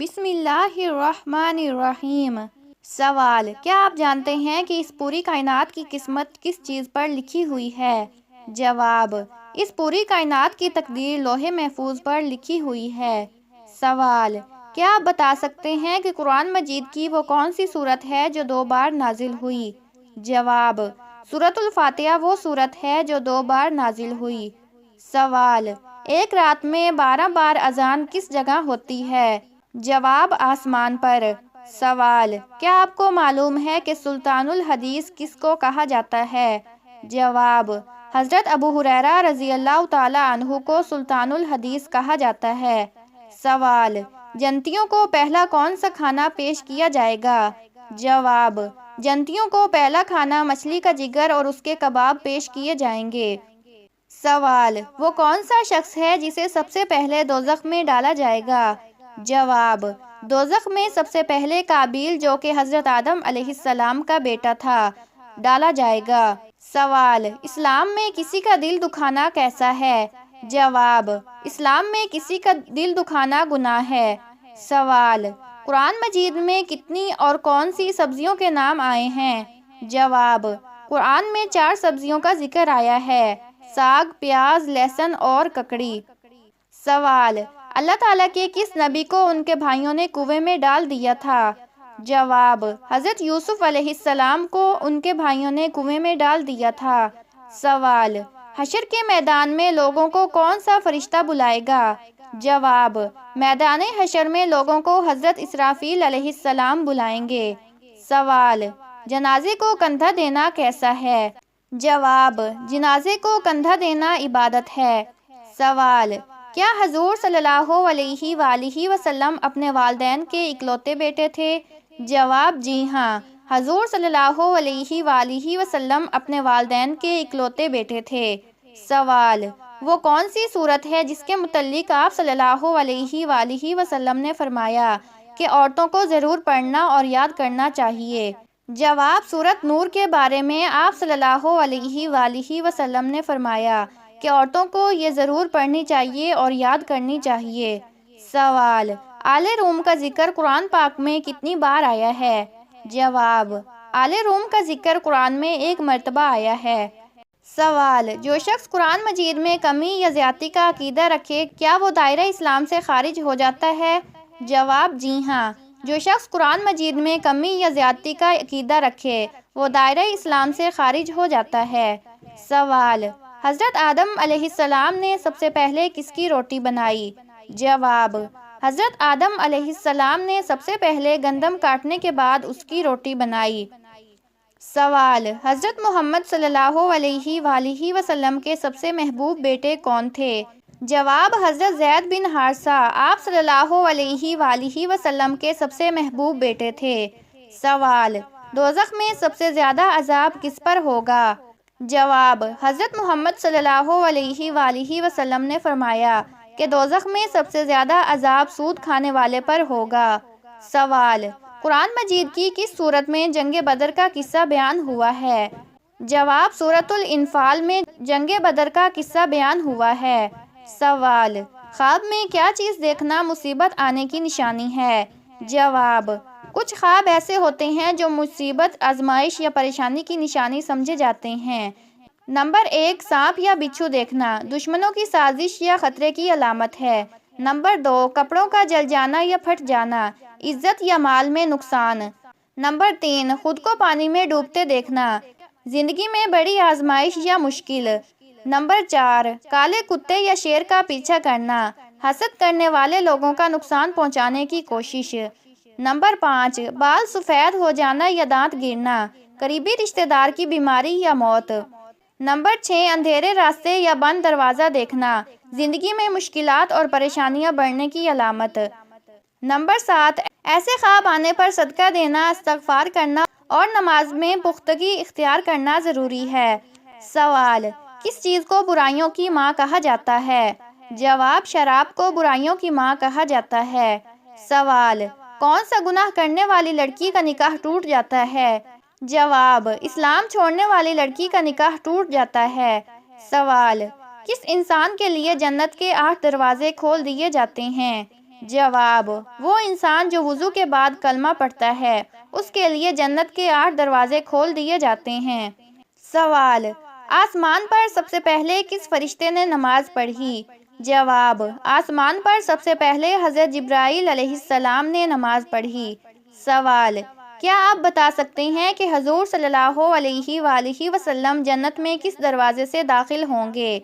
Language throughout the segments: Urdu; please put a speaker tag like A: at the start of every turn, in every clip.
A: بسم اللہ الرحمن الرحیم۔ سوال: کیا آپ جانتے ہیں کہ اس پوری کائنات کی قسمت کس چیز پر لکھی ہوئی ہے؟ جواب: اس پوری کائنات کی تقدیر لوح محفوظ پر لکھی ہوئی ہے۔ سوال: کیا آپ بتا سکتے ہیں کہ قرآن مجید کی وہ کون سی سورت ہے جو 2 بار نازل ہوئی؟ جواب: سورۃ الفاتحہ وہ سورت ہے جو 2 بار نازل ہوئی۔ سوال: ایک رات میں 12 بار اذان کس جگہ ہوتی ہے؟ جواب: آسمان پر۔ سوال: کیا آپ کو معلوم ہے کہ سلطان الحدیث کس کو کہا جاتا ہے؟ جواب: حضرت ابو ہریرہ رضی اللہ تعالی عنہ کو سلطان الحدیث کہا جاتا ہے۔ سوال: جنتیوں کو پہلا کون سا کھانا پیش کیا جائے گا؟ جواب: جنتیوں کو پہلا کھانا مچھلی کا جگر اور اس کے کباب پیش کیے جائیں گے۔ سوال: وہ کون سا شخص ہے جسے سب سے پہلے دوزخ میں ڈالا جائے گا؟ جواب: دوزخ میں سب سے پہلے قابیل جو کہ حضرت آدم علیہ السلام کا بیٹا تھا، ڈالا جائے گا۔ سوال: اسلام میں کسی کا دل دکھانا کیسا ہے؟ جواب: اسلام میں کسی کا دل دکھانا گناہ ہے۔ سوال: قرآن مجید میں کتنی اور کون سی سبزیوں کے نام آئے ہیں؟ جواب: قرآن میں 4 سبزیوں کا ذکر آیا ہے: ساگ، پیاز، لہسن اور ککڑی۔ سوال: اللہ تعالیٰ کے کس نبی کو ان کے بھائیوں نے کنویں میں ڈال دیا تھا؟ جواب: حضرت یوسف علیہ السلام کو ان کے بھائیوں نے کنویں میں ڈال دیا تھا۔ سوال: حشر کے میدان میں لوگوں کو کون سا فرشتہ بلائے گا؟ جواب: میدان حشر میں لوگوں کو حضرت اسرافیل علیہ السلام بلائیں گے۔ سوال: جنازے کو کندھا دینا کیسا ہے؟ جواب: جنازے کو کندھا دینا عبادت ہے۔ سوال: کیا حضور صلی اللہ علیہ وآلہ وسلم اپنے والدین کے اکلوتے بیٹے تھے؟ جواب: جی ہاں، حضور صلی اللہ علیہ وآلہ وسلم اپنے والدین کے اکلوتے بیٹے تھے۔ سوال: وہ کون سی سورت ہے جس کے متعلق آپ صلی اللہ علیہ وآلہ وسلم نے فرمایا کہ عورتوں کو ضرور پڑھنا اور یاد کرنا چاہیے؟ جواب: سورۃ نور کے بارے میں آپ صلی اللہ علیہ وآلہ وسلم نے فرمایا کہ عورتوں کو یہ ضرور پڑھنی چاہیے اور یاد کرنی چاہیے۔ سوال: آل روم کا ذکر قرآن پاک میں کتنی بار آیا ہے؟ جواب: آل روم کا ذکر قرآن میں 1 مرتبہ آیا ہے۔ سوال: جو شخص قرآن مجید میں کمی یا زیادتی کا عقیدہ رکھے کیا وہ دائرہ اسلام سے خارج ہو جاتا ہے؟ جواب: جی ہاں، جو شخص قرآن مجید میں کمی یا زیادتی کا عقیدہ رکھے وہ دائرہ اسلام سے خارج ہو جاتا ہے۔ سوال: حضرت آدم علیہ السلام نے سب سے پہلے کس کی روٹی بنائی؟ جواب: حضرت آدم علیہ السلام نے سب سے پہلے گندم کاٹنے کے بعد اس کی روٹی بنائی۔ سوال: حضرت محمد صلی اللہ علیہ وآلہ وسلم کے سب سے محبوب بیٹے کون تھے؟ جواب: حضرت زید بن حارثہ آپ صلی اللہ علیہ وآلہ وسلم کے سب سے محبوب بیٹے تھے۔ سوال: دوزخ میں سب سے زیادہ عذاب کس پر ہوگا؟ جواب: حضرت محمد صلی اللہ علیہ وآلہ وسلم نے فرمایا کہ دوزخ میں سب سے زیادہ عذاب سود کھانے والے پر ہوگا۔ سوال: قرآن مجید کی کس سورت میں جنگ بدر کا قصہ بیان ہوا ہے؟ جواب: سورۃ الانفال میں جنگ بدر کا قصہ بیان ہوا ہے۔ سوال: خواب میں کیا چیز دیکھنا مصیبت آنے کی نشانی ہے؟ جواب: کچھ خواب ایسے ہوتے ہیں جو مصیبت، آزمائش یا پریشانی کی نشانی سمجھے جاتے ہیں۔ نمبر 1: سانپ یا بچھو دیکھنا دشمنوں کی سازش یا خطرے کی علامت ہے۔ نمبر 2: کپڑوں کا جل جانا یا پھٹ جانا، عزت یا مال میں نقصان۔ نمبر 3: خود کو پانی میں ڈوبتے دیکھنا، زندگی میں بڑی آزمائش یا مشکل۔ نمبر 4: کالے کتے یا شیر کا پیچھا کرنا، حسد کرنے والے لوگوں کا نقصان پہنچانے کی کوشش۔ نمبر 5: بال سفید ہو جانا یا دانت گرنا، قریبی رشتہ دار کی بیماری یا موت۔ نمبر 6: اندھیرے راستے یا بند دروازہ دیکھنا، زندگی میں مشکلات اور پریشانیاں بڑھنے کی علامت۔ نمبر 7: ایسے خواب آنے پر صدقہ دینا، استغفار کرنا اور نماز میں پختگی اختیار کرنا ضروری ہے۔ سوال: کس چیز کو برائیوں کی ماں کہا جاتا ہے؟ جواب: شراب کو برائیوں کی ماں کہا جاتا ہے۔ سوال: کون سا گناہ کرنے والی لڑکی کا نکاح ٹوٹ جاتا ہے؟ جواب: اسلام چھوڑنے والی لڑکی کا نکاح ٹوٹ جاتا ہے۔ سوال: کس انسان کے لیے جنت کے 8 دروازے کھول دیے جاتے ہیں؟ جواب: وہ انسان جو وضو کے بعد کلمہ پڑھتا ہے اس کے لیے جنت کے 8 دروازے کھول دیے جاتے ہیں۔ سوال: آسمان پر سب سے پہلے کس فرشتے نے نماز پڑھی؟ جواب: آسمان پر سب سے پہلے حضرت جبرائیل علیہ السلام نے نماز پڑھی۔ سوال: کیا آپ بتا سکتے ہیں کہ حضور صلی اللہ علیہ وآلہ وسلم جنت میں کس دروازے سے داخل ہوں گے؟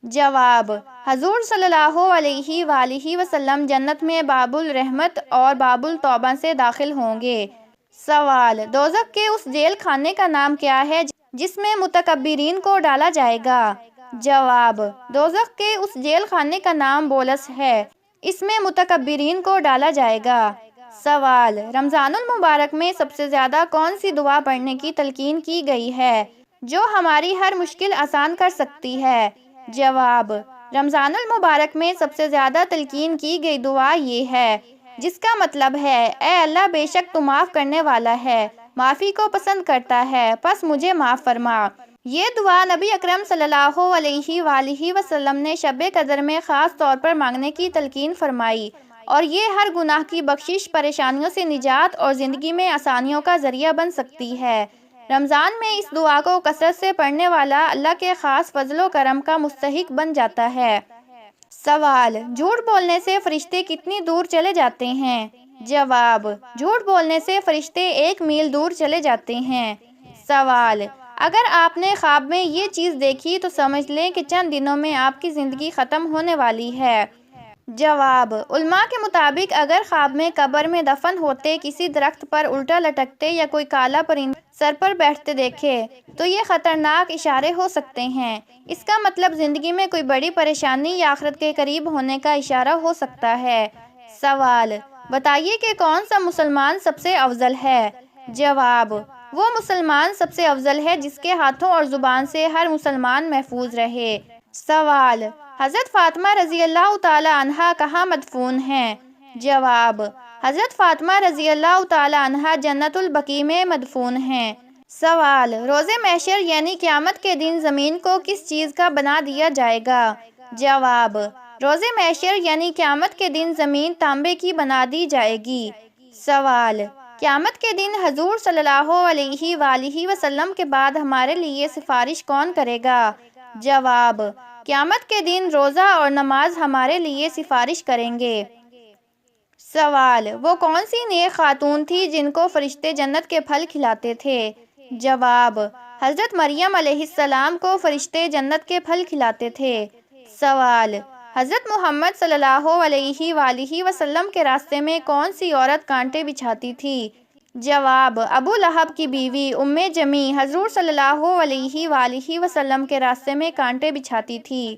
A: جواب: حضور صلی اللہ علیہ وآلہ وسلم جنت میں باب الرحمت اور باب التوبہ سے داخل ہوں گے۔ سوال: دوزخ کے اس جیل خانے کا نام کیا ہے جس میں متکبرین کو ڈالا جائے گا؟ جواب: دوزخ کے اس جیل خانے کا نام بولس ہے، اس میں متکبرین کو ڈالا جائے گا۔ سوال: رمضان المبارک میں سب سے زیادہ کون سی دعا پڑھنے کی تلقین کی گئی ہے جو ہماری ہر مشکل آسان کر سکتی ہے؟ جواب: رمضان المبارک میں سب سے زیادہ تلقین کی گئی دعا یہ ہے، جس کا مطلب ہے اے اللہ، بے شک تو معاف کرنے والا ہے، معافی کو پسند کرتا ہے، پس مجھے معاف فرما۔ یہ دعا نبی اکرم صلی اللہ علیہ وآلہ وسلم نے شب قدر میں خاص طور پر مانگنے کی تلقین فرمائی، اور یہ ہر گناہ کی بخشش، پریشانیوں سے نجات اور زندگی میں آسانیوں کا ذریعہ بن سکتی ہے۔ رمضان میں اس دعا کو کثرت سے پڑھنے والا اللہ کے خاص فضل و کرم کا مستحق بن جاتا ہے۔ سوال: جھوٹ بولنے سے فرشتے کتنی دور چلے جاتے ہیں؟ جواب: جھوٹ بولنے سے فرشتے 1 میل دور چلے جاتے ہیں۔ سوال: اگر آپ نے خواب میں یہ چیز دیکھی تو سمجھ لیں کہ چند دنوں میں آپ کی زندگی ختم ہونے والی ہے۔ جواب: علماء کے مطابق اگر خواب میں قبر میں دفن ہوتے کسی درخت پر الٹا لٹکتے یا کوئی کالا پرندہ سر پر بیٹھتے دیکھے تو یہ خطرناک اشارے ہو سکتے ہیں۔ اس کا مطلب زندگی میں کوئی بڑی پریشانی یا آخرت کے قریب ہونے کا اشارہ ہو سکتا ہے۔ سوال: بتائیے کہ کون سا مسلمان سب سے افضل ہے؟ جواب: وہ مسلمان سب سے افضل ہے جس کے ہاتھوں اور زبان سے ہر مسلمان محفوظ رہے۔ سوال: حضرت فاطمہ رضی اللہ تعالی عنہا کہاں مدفون ہیں؟ جواب: حضرت فاطمہ رضی اللہ تعالی عنہا جنت البقیع میں مدفون ہیں۔ سوال: روز محشر یعنی قیامت کے دن زمین کو کس چیز کا بنا دیا جائے گا؟ جواب: روز محشر یعنی قیامت کے دن زمین تانبے کی بنا دی جائے گی۔ سوال: قیامت کے دن حضور صلی اللہ علیہ وآلہ وسلم کے بعد ہمارے لیے سفارش کون کرے گا؟ جواب: قیامت کے دن روزہ اور نماز ہمارے لیے سفارش کریں گے۔ سوال: وہ کون سی نیک خاتون تھی جن کو فرشتے جنت کے پھل کھلاتے تھے؟ جواب: حضرت مریم علیہ السلام کو فرشتے جنت کے پھل کھلاتے تھے۔ سوال: حضرت محمد صلی اللہ علیہ وآلہ وسلم کے راستے میں کون سی عورت کانٹے بچھاتی تھی؟ جواب: ابو لہب کی بیوی ام جمی حضور صلی اللہ علیہ وآلہ وسلم کے راستے میں کانٹے بچھاتی تھی۔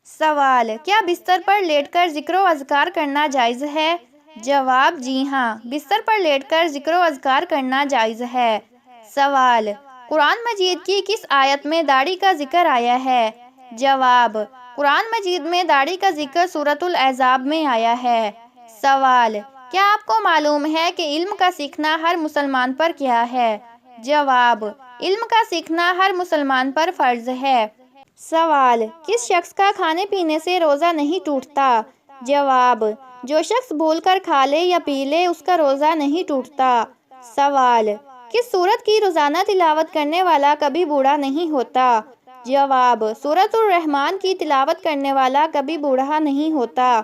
A: سوال: کیا بستر پر لیٹ کر ذکر و اذکار کرنا جائز ہے؟ جواب: جی ہاں، بستر پر لیٹ کر ذکر و اذکار کرنا جائز ہے۔ سوال: قرآن مجید کی کس آیت میں داڑھی کا ذکر آیا ہے؟ جواب: قرآن مجید میں داڑھی کا ذکر سورۃ الاحزاب میں آیا ہے۔ سوال: کیا آپ کو معلوم ہے کہ علم کا سیکھنا ہر مسلمان پر کیا ہے؟ جواب: علم کا سیکھنا ہر مسلمان پر فرض ہے۔ سوال: کس شخص کا کھانے پینے سے روزہ نہیں ٹوٹتا؟ جواب: جو شخص بھول کر کھا لے یا پی لے اس کا روزہ نہیں ٹوٹتا۔ سوال: کس سورت کی روزانہ تلاوت کرنے والا کبھی بوڑھا نہیں ہوتا؟ جواب: سورۃ الرحمن کی تلاوت کرنے والا کبھی بوڑھا نہیں ہوتا۔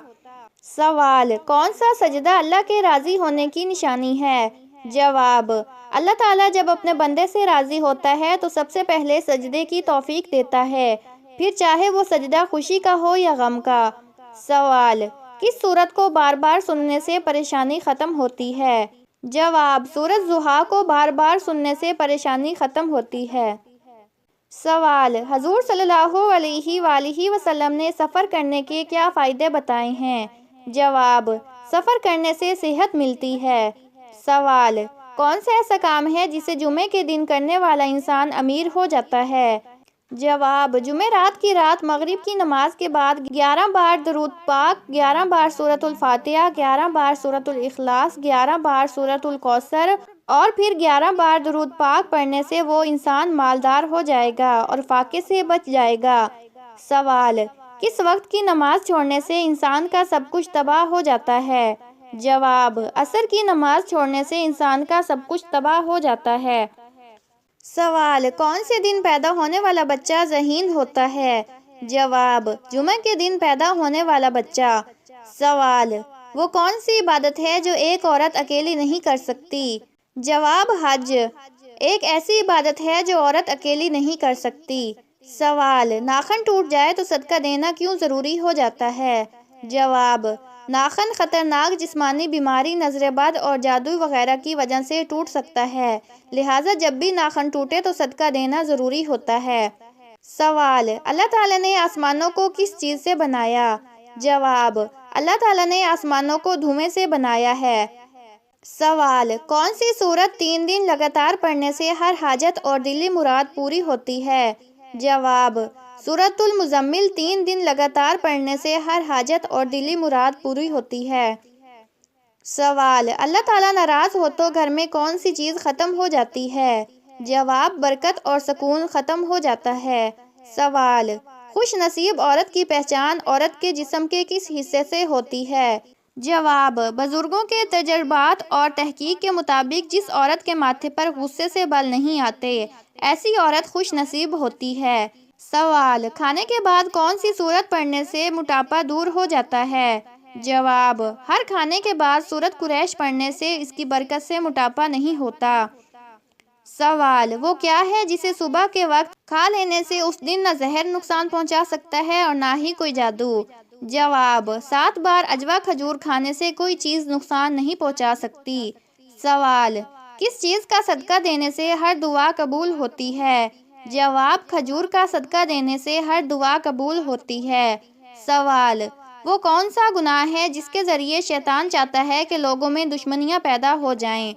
A: سوال: کون سا سجدہ اللہ کے راضی ہونے کی نشانی ہے؟ جواب: اللہ تعالیٰ جب اپنے بندے سے راضی ہوتا ہے تو سب سے پہلے سجدے کی توفیق دیتا ہے، پھر چاہے وہ سجدہ خوشی کا ہو یا غم کا۔ سوال: کس سورت کو بار بار سننے سے پریشانی ختم ہوتی ہے؟ جواب: سورۃ ضحیٰ کو بار بار سننے سے پریشانی ختم ہوتی ہے۔ سوال: حضور صلی اللہ علیہ وآلہ وسلم نے سفر کرنے کے کیا فائدے بتائے ہیں؟ جواب: سفر کرنے سے صحت ملتی ہے۔ سوال: کون سا ایسا کام ہے جسے جمعے کے دن کرنے والا انسان امیر ہو جاتا ہے؟ جواب: جمعرات کی رات مغرب کی نماز کے بعد 11 بار درود پاک، 11 بار سورۃ الفاتحہ، 11 بار سورۃ الاخلاص، 11 بار سورۃ الکوثر اور پھر 11 بار درود پاک پڑھنے سے وہ انسان مالدار ہو جائے گا اور فاقے سے بچ جائے گا۔ سوال: کس وقت کی نماز چھوڑنے سے انسان کا سب کچھ تباہ ہو جاتا ہے؟ جواب: عصر کی نماز چھوڑنے سے انسان کا سب کچھ تباہ ہو جاتا ہے۔ سوال: کون سے دن پیدا ہونے والا بچہ ذہین ہوتا ہے؟ جواب: جمعہ کے دن پیدا ہونے والا بچہ۔ سوال: وہ کون سی عبادت ہے جو ایک عورت اکیلی نہیں کر سکتی؟ جواب: حج ایک ایسی عبادت ہے جو عورت اکیلی نہیں کر سکتی۔ سوال: ناخن ٹوٹ جائے تو صدقہ دینا کیوں ضروری ہو جاتا ہے؟ جواب: ناخن خطرناک جسمانی بیماری، نظر بد اور جادو وغیرہ کی وجہ سے ٹوٹ سکتا ہے، لہٰذا جب بھی ناخن ٹوٹے تو صدقہ دینا ضروری ہوتا ہے۔ سوال: اللہ تعالیٰ نے آسمانوں کو کس چیز سے بنایا؟ جواب: اللہ تعالیٰ نے آسمانوں کو دھوئیں سے بنایا ہے۔ سوال: کون سی سورت 3 دن لگاتار پڑھنے سے ہر حاجت اور دلی مراد پوری ہوتی ہے؟ جواب: سورۃ المزمل 3 دن لگاتار پڑھنے سے ہر حاجت اور دلی مراد پوری ہوتی ہے۔ سوال: اللہ تعالیٰ ناراض ہو تو گھر میں کون سی چیز ختم ہو جاتی ہے؟ جواب: برکت اور سکون ختم ہو جاتا ہے۔ سوال: خوش نصیب عورت کی پہچان عورت کے جسم کے کس حصے سے ہوتی ہے؟ جواب: بزرگوں کے تجربات اور تحقیق کے مطابق جس عورت کے ماتھے پر غصے سے بال نہیں آتے، ایسی عورت خوش نصیب ہوتی ہے۔ سوال: کھانے کے بعد کون سی سورت پڑھنے سے موٹاپا دور ہو جاتا ہے؟ جواب: ہر کھانے کے بعد سورت قریش پڑھنے سے اس کی برکت سے موٹاپا نہیں ہوتا۔ سوال: وہ کیا ہے جسے صبح کے وقت کھا لینے سے اس دن نہ زہر نقصان پہنچا سکتا ہے اور نہ ہی کوئی جادو؟ جواب: 7 بار عجوا کھجور کھانے سے کوئی چیز نقصان نہیں پہنچا سکتی۔ سوال: کس چیز کا صدقہ دینے سے ہر دعا قبول ہوتی ہے؟ جواب: کھجور کا صدقہ دینے سے ہر دعا قبول ہوتی ہے۔ سوال: وہ کون سا گناہ ہے جس کے ذریعے شیطان چاہتا ہے کہ لوگوں میں دشمنیاں پیدا ہو جائیں؟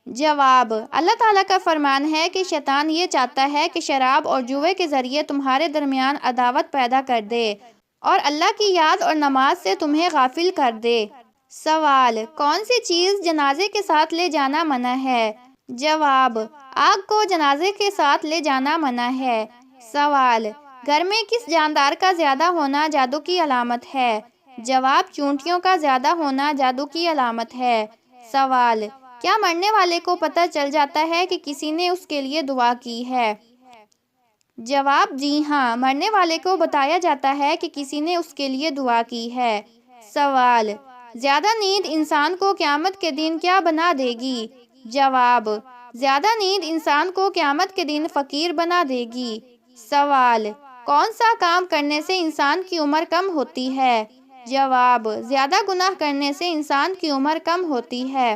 A: جواب: اللہ تعالیٰ کا فرمان ہے کہ شیطان یہ چاہتا ہے کہ شراب اور جوئے کے ذریعے تمہارے درمیان عداوت پیدا کر دے اور اللہ کی یاد اور نماز سے تمہیں غافل کر دے۔ سوال: کون سی چیز جنازے کے ساتھ لے جانا منع ہے؟ جواب: آگ کو جنازے کے ساتھ لے جانا منع ہے۔ سوال: گھر میں کس جاندار کا زیادہ ہونا جادو کی علامت ہے؟ جواب: چونٹیوں کا زیادہ ہونا جادو کی علامت ہے۔ سوال: کیا مرنے والے کو پتہ چل جاتا ہے کہ کسی نے اس کے لیے دعا کی ہے؟ جواب: جی ہاں، مرنے والے کو بتایا جاتا ہے کہ کسی نے اس کے لیے دعا کی ہے۔ سوال: زیادہ نیند انسان کو قیامت کے دن کیا بنا دے گی؟ جواب: زیادہ نیند انسان کو قیامت کے دن فقیر بنا دے گی۔ سوال: کون سا کام کرنے سے انسان کی عمر کم ہوتی ہے؟ جواب: زیادہ گناہ کرنے سے انسان کی عمر کم ہوتی ہے۔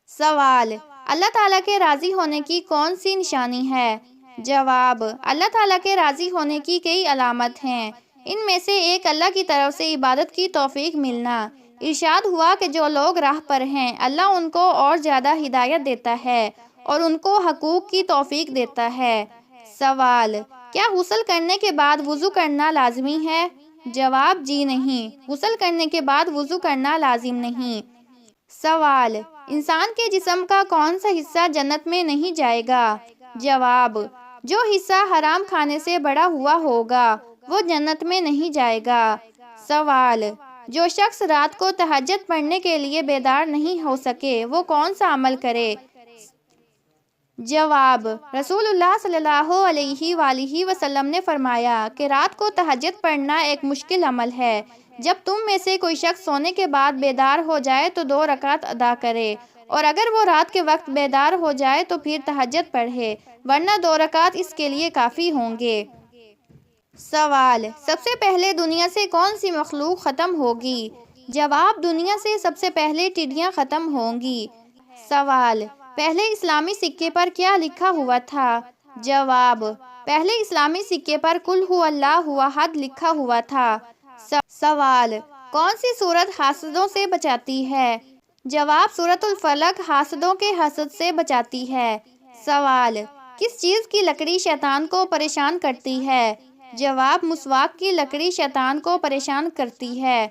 A: سوال: اللہ تعالیٰ کے راضی ہونے کی کون سی نشانی ہے؟ جواب: اللہ تعالیٰ کے راضی ہونے کی کئی علامت ہیں، ان میں سے ایک اللہ کی طرف سے عبادت کی توفیق ملنا۔ ارشاد ہوا کہ جو لوگ راہ پر ہیں اللہ ان کو اور زیادہ ہدایت دیتا ہے اور ان کو حقوق کی توفیق دیتا ہے۔ سوال: کیا غسل کرنے کے بعد وضو کرنا لازمی ہے؟ جواب: جی نہیں، غسل کرنے کے بعد وضو کرنا لازم نہیں۔ سوال: انسان کے جسم کا کون سا حصہ جنت میں نہیں جائے گا؟ جواب: جو حصہ حرام کھانے سے بڑا ہوا ہوگا وہ جنت میں نہیں جائے گا۔ سوال: جو شخص رات کو تہجد پڑھنے کے لیے بیدار نہیں ہو سکے وہ کون سا عمل کرے؟ جواب: رسول اللہ صلی اللہ علیہ وآلہ وسلم نے فرمایا کہ رات کو تہجد پڑھنا ایک مشکل عمل ہے۔ جب تم میں سے کوئی شخص سونے کے بعد بیدار ہو جائے تو 2 رکعت ادا کرے، اور اگر وہ رات کے وقت بیدار ہو جائے تو پھر تہجد پڑھے، ورنہ 2 رکعت اس کے لیے کافی ہوں گے۔ سوال: سب سے پہلے دنیا سے کون سی مخلوق ختم ہوگی؟ جواب: دنیا سے سب سے پہلے ٹڈیاں ختم ہوں گی۔ سوال: پہلے اسلامی سکے پر کیا لکھا ہوا تھا؟ جواب: پہلے اسلامی سکے پر قل ھو اللہ احد لکھا ہوا تھا۔ سوال: کون سی سورت حاسدوں سے بچاتی ہے؟ جواب: سورۃ الفلق حاسدوں کے حسد سے بچاتی ہے۔ سوال: کس چیز کی لکڑی شیطان کو پریشان کرتی ہے؟ جواب: مسواک کی لکڑی شیطان کو پریشان کرتی ہے۔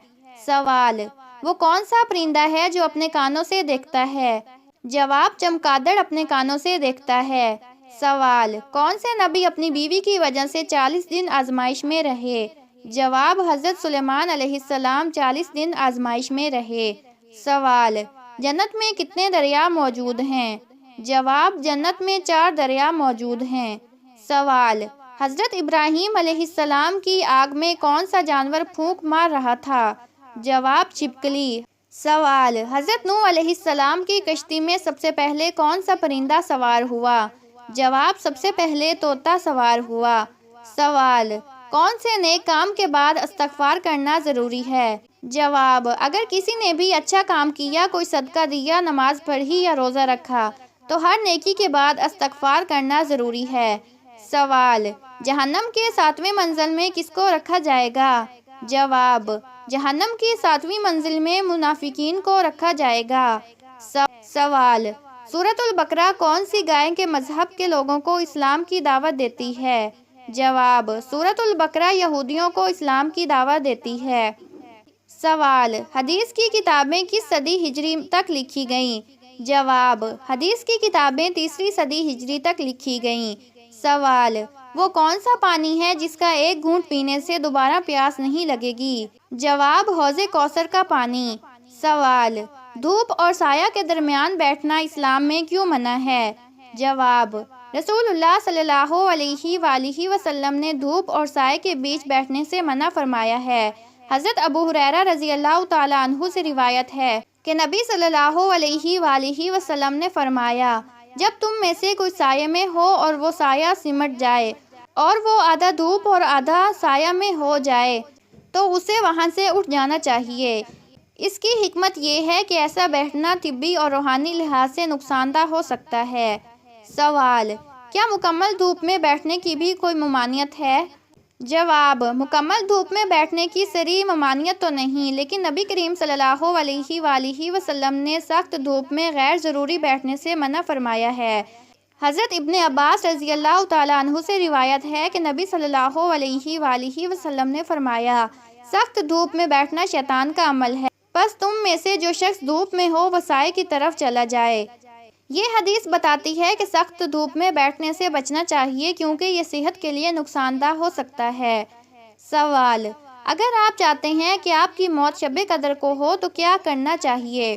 A: سوال: وہ کون سا پرندہ ہے جو اپنے کانوں سے دیکھتا ہے؟ جواب: چمگادڑ اپنے کانوں سے دیکھتا ہے۔ سوال: کون سے نبی اپنی بیوی کی وجہ سے 40 دن آزمائش میں رہے؟ جواب: حضرت سلیمان علیہ السلام 40 دن آزمائش میں رہے۔ سوال: جنت میں کتنے دریا موجود ہیں؟ جواب: جنت میں 4 دریا موجود ہیں۔ سوال: حضرت ابراہیم علیہ السلام کی آگ میں کون سا جانور پھونک مار رہا تھا؟ جواب: چھپکلی۔ سوال: حضرت نوح علیہ السلام کی کشتی میں سب سے پہلے کون سا پرندہ سوار ہوا؟ جواب: سب سے پہلے طوطا سوار ہوا۔ سوال: کون سے نیک کام کے بعد استغفار کرنا ضروری ہے؟ جواب: اگر کسی نے بھی اچھا کام کیا، کوئی صدقہ دیا، نماز پڑھی یا روزہ رکھا، تو ہر نیکی کے بعد استغفار کرنا ضروری ہے۔ سوال: جہنم کے 7ویں منزل میں کس کو رکھا جائے گا؟ جواب: جہنم کی 7ویں منزل میں منافقین کو رکھا جائے گا۔ سوال: سورۃ البقرہ کون سی گائے کے مذہب کے لوگوں کو اسلام کی دعوت دیتی ہے؟ جواب: سورۃ البقرہ یہودیوں کو اسلام کی دعوت دیتی ہے۔ سوال: حدیث کی کتابیں کس صدی ہجری تک لکھی گئیں؟ جواب: حدیث کی کتابیں 3 صدی ہجری تک لکھی گئیں۔ سوال: وہ کون سا پانی ہے جس کا ایک گھونٹ پینے سے دوبارہ پیاس نہیں لگے گی؟ جواب: حوض کوثر کا پانی۔ سوال: دھوپ اور سایہ کے درمیان بیٹھنا اسلام میں کیوں منع ہے؟ جواب: رسول اللہ صلی اللہ علیہ وآلہ وسلم نے دھوپ اور سائے کے بیچ بیٹھنے سے منع فرمایا ہے۔ حضرت ابو ہریرہ رضی اللہ تعالیٰ عنہ سے روایت ہے کہ نبی صلی اللہ علیہ وآلہ وسلم نے فرمایا: جب تم میں سے کوئی سائے میں ہو اور وہ سایہ سمٹ جائے اور وہ آدھا دھوپ اور آدھا سایہ میں ہو جائے تو اسے وہاں سے اٹھ جانا چاہیے۔ اس کی حکمت یہ ہے کہ ایسا بیٹھنا طبی اور روحانی لحاظ سے نقصان دہ ہو سکتا ہے۔ سوال: کیا مکمل دھوپ میں بیٹھنے کی بھی کوئی ممانعت ہے؟ جواب: مکمل دھوپ میں بیٹھنے کی صریح ممانعت تو نہیں، لیکن نبی کریم صلی اللہ علیہ وآلہ وسلم نے سخت دھوپ میں غیر ضروری بیٹھنے سے منع فرمایا ہے۔ حضرت ابن عباس رضی اللہ تعالیٰ عنہ سے روایت ہے کہ نبی صلی اللہ علیہ وآلہ وسلم نے فرمایا: سخت دھوپ میں بیٹھنا شیطان کا عمل ہے، بس تم میں سے جو شخص دھوپ میں ہو وہ سائے کی طرف چلا جائے۔ یہ حدیث بتاتی ہے کہ سخت دھوپ میں بیٹھنے سے بچنا چاہیے کیونکہ یہ صحت کے لیے نقصان دہ ہو سکتا ہے۔ سوال: اگر آپ چاہتے ہیں کہ آپ کی موت شب قدر کو ہو تو کیا کرنا چاہیے؟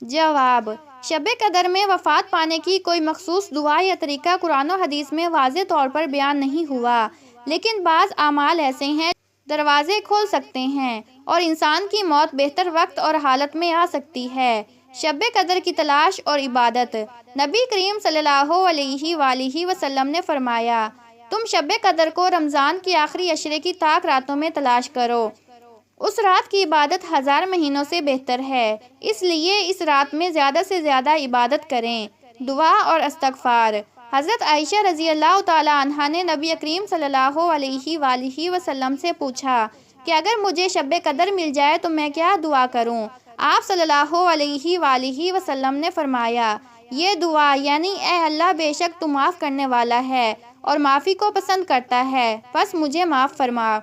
A: جواب: شب قدر میں وفات پانے کی کوئی مخصوص دعا یا طریقہ قرآن و حدیث میں واضح طور پر بیان نہیں ہوا، لیکن بعض اعمال ایسے ہیں دروازے کھول سکتے ہیں اور انسان کی موت بہتر وقت اور حالت میں آ سکتی ہے۔ شب قدر کی تلاش اور عبادت: نبی کریم صلی اللہ علیہ وآلہ وسلم نے فرمایا: تم شب قدر کو رمضان کی آخری عشرے کی طاق راتوں میں تلاش کرو۔ اس رات کی عبادت 1000 مہینوں سے بہتر ہے، اس لیے اس رات میں زیادہ سے زیادہ عبادت کریں۔ دعا اور استغفار: حضرت عائشہ رضی اللہ تعالیٰ عنہا نے نبی کریم صلی اللہ علیہ وآلہ وسلم سے پوچھا کہ اگر مجھے شب قدر مل جائے تو میں کیا دعا کروں؟ آپ صلی اللہ علیہ وآلہ وسلم نے فرمایا: یہ دعا یعنی اے اللہ، بے شک تو معاف کرنے والا ہے اور معافی کو پسند کرتا ہے، بس مجھے معاف فرما۔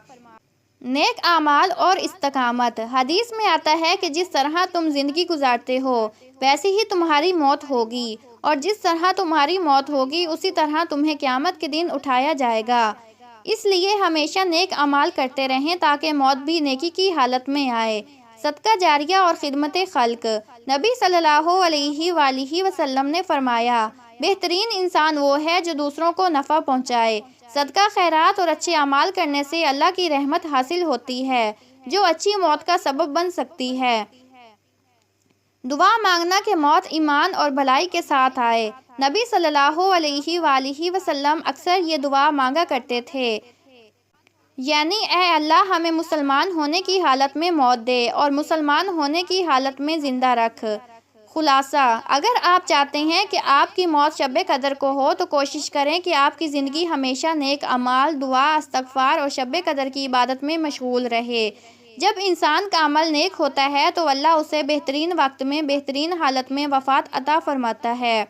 A: نیک اعمال اور استقامت: حدیث میں آتا ہے کہ جس طرح تم زندگی گزارتے ہو ویسے ہی تمہاری موت ہوگی، اور جس طرح تمہاری موت ہوگی اسی طرح تمہیں قیامت کے دن اٹھایا جائے گا۔ اس لیے ہمیشہ نیک اعمال کرتے رہیں تاکہ موت بھی نیکی کی حالت میں آئے۔ صدقہ جاریہ اور خدمت خلق: نبی صلی اللہ علیہ وآلہ وسلم نے فرمایا: بہترین انسان وہ ہے جو دوسروں کو نفع پہنچائے۔ صدقہ خیرات اور اچھے اعمال کرنے سے اللہ کی رحمت حاصل ہوتی ہے جو اچھی موت کا سبب بن سکتی ہے۔ دعا مانگنا کہ موت ایمان اور بھلائی کے ساتھ آئے: نبی صلی اللہ علیہ وآلہ وسلم اکثر یہ دعا مانگا کرتے تھے، یعنی اے اللہ، ہمیں مسلمان ہونے کی حالت میں موت دے اور مسلمان ہونے کی حالت میں زندہ رکھ۔ خلاصہ: اگر آپ چاہتے ہیں کہ آپ کی موت شب قدر کو ہو تو کوشش کریں کہ آپ کی زندگی ہمیشہ نیک اعمال، دعا، استغفار اور شب قدر کی عبادت میں مشغول رہے۔ جب انسان کا عمل نیک ہوتا ہے تو اللہ اسے بہترین وقت میں بہترین حالت میں وفات عطا فرماتا ہے۔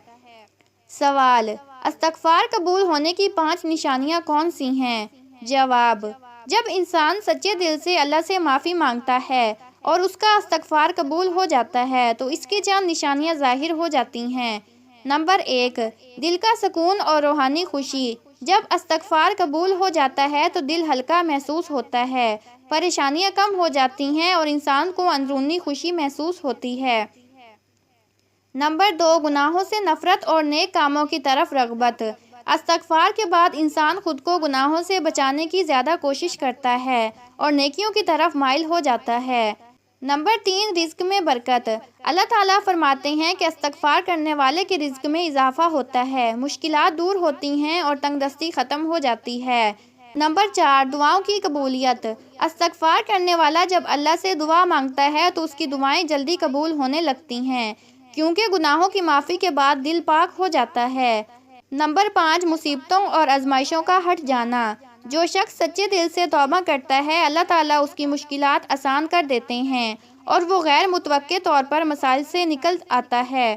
A: سوال: استغفار قبول ہونے کی 5 نشانیاں کون سی ہیں؟ جواب: جب انسان سچے دل سے اللہ سے معافی مانگتا ہے اور اس کا استغفار قبول ہو جاتا ہے تو اس کی چند نشانیاں ظاہر ہو جاتی ہیں۔ نمبر 1، دل کا سکون اور روحانی خوشی۔ جب استغفار قبول ہو جاتا ہے تو دل ہلکا محسوس ہوتا ہے، پریشانیاں کم ہو جاتی ہیں اور انسان کو اندرونی خوشی محسوس ہوتی ہے۔ نمبر 2، گناہوں سے نفرت اور نیک کاموں کی طرف رغبت۔ استغفار کے بعد انسان خود کو گناہوں سے بچانے کی زیادہ کوشش کرتا ہے اور نیکیوں کی طرف مائل ہو جاتا ہے۔ نمبر 3، رزق میں برکت۔ اللہ تعالیٰ فرماتے ہیں کہ استغفار کرنے والے کے رزق میں اضافہ ہوتا ہے، مشکلات دور ہوتی ہیں اور تنگ دستی ختم ہو جاتی ہے۔ نمبر 4، دعاؤں کی قبولیت۔ استغفار کرنے والا جب اللہ سے دعا مانگتا ہے تو اس کی دعائیں جلدی قبول ہونے لگتی ہیں، کیونکہ گناہوں کی معافی کے بعد دل پاک ہو جاتا ہے۔ نمبر 5، مصیبتوں اور آزمائشوں کا ہٹ جانا۔ جو شخص سچے دل سے توبہ کرتا ہے، اللہ تعالیٰ اس کی مشکلات آسان کر دیتے ہیں اور وہ غیر متوقع طور پر مسائل سے نکل آتا ہے۔